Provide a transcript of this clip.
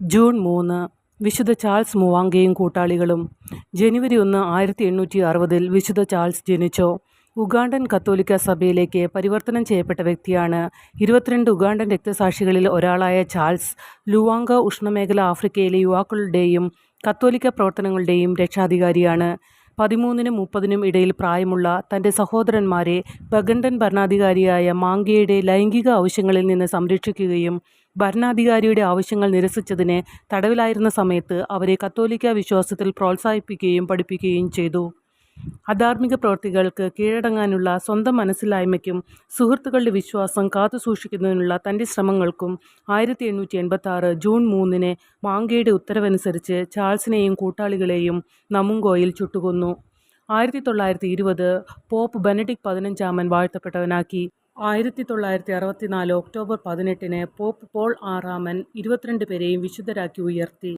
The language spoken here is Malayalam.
ജൂൺ 3 വിശുദ്ധ ചാൾസ് മുവാംഗയും കൂട്ടാളികളും. ജനുവരി 1, 1860 വിശുദ്ധ ചാൾസ് ജനിച്ചു. ഉഗാണ്ടൻ കത്തോലിക്ക സഭയിലേക്ക് പരിവർത്തനം ചെയ്യപ്പെട്ട വ്യക്തിയാണ്. 22 ഉഗാണ്ടൻ രക്തസാക്ഷികളിൽ ഒരാളായ ചാൾസ് ലുവാംഗ ഉഷ്ണമേഖല ആഫ്രിക്കയിലെ യുവാക്കളുടെയും കത്തോലിക്ക പ്രവർത്തനങ്ങളുടെയും രക്ഷാധികാരിയാണ്. 13-നും 30-നും ഇടയിൽ പ്രായമുള്ള തൻ്റെ സഹോദരന്മാരെ ബഗണ്ടൻ ഭരണാധികാരിയായ മാംഗയുടെ ലൈംഗിക ആവശ്യങ്ങളിൽ നിന്ന് സംരക്ഷിക്കുകയും ഭരണാധികാരിയുടെ ആവശ്യങ്ങൾ നിരസിച്ചതിന് തടവിലായിരുന്ന സമയത്ത് അവരെ കത്തോലിക്ക വിശ്വാസത്തിൽ പ്രോത്സാഹിപ്പിക്കുകയും പഠിപ്പിക്കുകയും ചെയ്തു. അധാർമിക പ്രവൃത്തികൾക്ക് കീഴടങ്ങാനുള്ള സ്വന്തം മനസ്സിലായ്മയ്ക്കും സുഹൃത്തുക്കളുടെ വിശ്വാസം കാത്തുസൂക്ഷിക്കുന്നതിനുള്ള തൻ്റെ ശ്രമങ്ങൾക്കും 1886 ജൂൺ 3 മാംഗയുടെ ഉത്തരവനുസരിച്ച് ചാൾസിനെയും കൂട്ടാളികളെയും നമുങ്കോയിൽ ചുട്ടുകൊന്നു. 1920 പോപ്പ് ബെനഡിക്ട് 15 വാഴ്ത്തപ്പെട്ടവനാക്കി. 1964 ഒക്ടോബർ 18 പോപ്പ് പോൾ 6 22 പേരെയും വിശുദ്ധരാക്കി ഉയർത്തി.